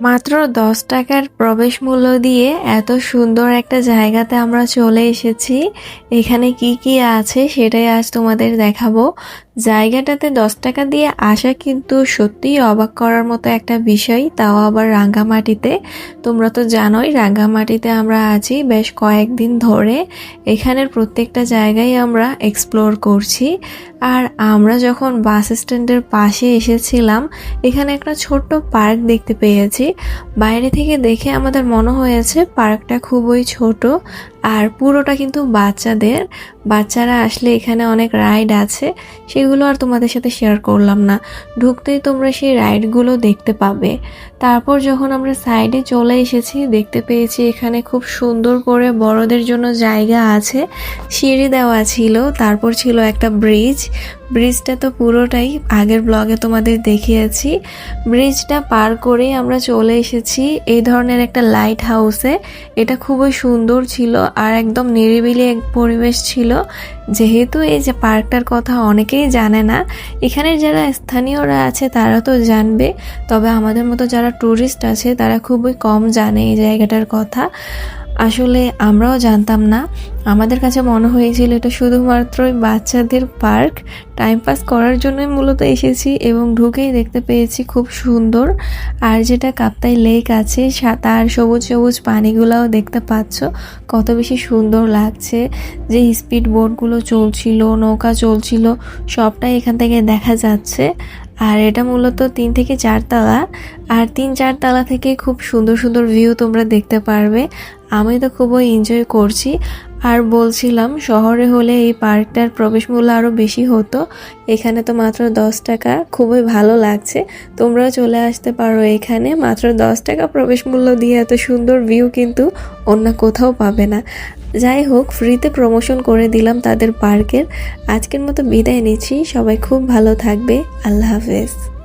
মাত্র ১০ টাকার প্রবেশ মূল্য দিয়ে এত সুন্দর একটা জায়গাতে আমরা চলে এসেছি। এখানে কি কি আছে সেটাই আজ তোমাদের দেখাবো। জায়গাটাতে ১০ টাকা দিয়ে আসা কিন্তু সত্যিই অবাক করার মতো একটা বিষয়, তাও আবার রাঙ্গামাটিতে। তোমরা তো জানোই রাঙ্গামাটিতে আমরা আছি বেশ কয়েকদিন ধরে। এখানের প্রত্যেকটা জায়গায় আমরা এক্সপ্লোর করছি। আর আমরা যখন বাস স্ট্যান্ডের পাশে এসেছিলাম, এখানে একটা ছোট্ট পার্ক দেখতে পেয়েছি। বাইরে থেকে দেখে আমাদের মনে হয়েছে পার্কটা খুবই ছোট, আর পুরোটা কিন্তু বাচ্চাদের। বাচ্চারা আসলে এখানে অনেক রাইড আছে, সেগুলো আর তোমাদের সাথে শেয়ার করলাম না। ঢুকতেই তোমরা সেই রাইডগুলো দেখতে পাবে। তারপর যখন আমরা সাইডে চলে এসেছি, দেখতে পেয়েছি এখানে খুব সুন্দর করে বড়দের জন্য জায়গা আছে, সিঁড়ি দেওয়া ছিল, তারপর ছিল একটা ব্রিজ। ব্রিজটা তো পুরোটাই আগের ব্লগে তোমাদের দেখিয়েছি। ব্রিজটা পার করেই আমরা চলে এসেছি এই ধরনের একটা লাইট হাউসে। এটা খুবই সুন্দর ছিল আর একদম নিরিবিলি এক পরিবেশ ছিল। যেহেতু এই যে পার্কটার কথা অনেকেই জানে না, এখানের যারা স্থানীয়রা আছে তারা তো জানবে, তবে আমাদের মতো যারা ট্যুরিস্ট আছে তারা খুবই কম জানে এই জায়গাটার কথা। আসলে আমরাও জানতাম না, আমাদের কাছে মনে হয়েছিল এটা শুধুমাত্রই বাচ্চাদের পার্ক। টাইম পাস করার জন্যই মূলত এসেছি এবং ঢুকেই দেখতে পেয়েছি খুব সুন্দর। আর যেটা কাপ্তাই লেক আছে, তার সবুজ সবুজ পানিগুলোও দেখতে পাচ্ছ কত বেশি সুন্দর লাগছে। যে স্পিড বোটগুলো চলছিল, নৌকা চলছিল, সবটাই এখান থেকে দেখা যাচ্ছে। আর এটা মূলত ৩ থেকে ৪ তলা, আর ৩-৪ তলা থেকে খুব সুন্দর সুন্দর ভিউ তোমরা দেখতে পারবে। আমি তো খুবই এনজয় করছি। আর বলছিলাম শহরে হলে এই পার্কটার প্রবেশ মূল্য আরও বেশি হতো, এখানে তো মাত্র ১০ টাকা। খুবই ভালো লাগছে, তোমরাও চলে আসতে পারো এখানে। মাত্র ১০ টাকা প্রবেশ মূল্য দিয়ে এত সুন্দর ভিউ কিন্তু অন্য কোথাও পাবে না। যাই হোক, ফ্রিতে প্রমোশন করে দিলাম তাদের পার্কের। আজকের মতো বিদায় নিচ্ছি, সবাই খুব ভালো থাকবে। আল্লাহ হাফেজ।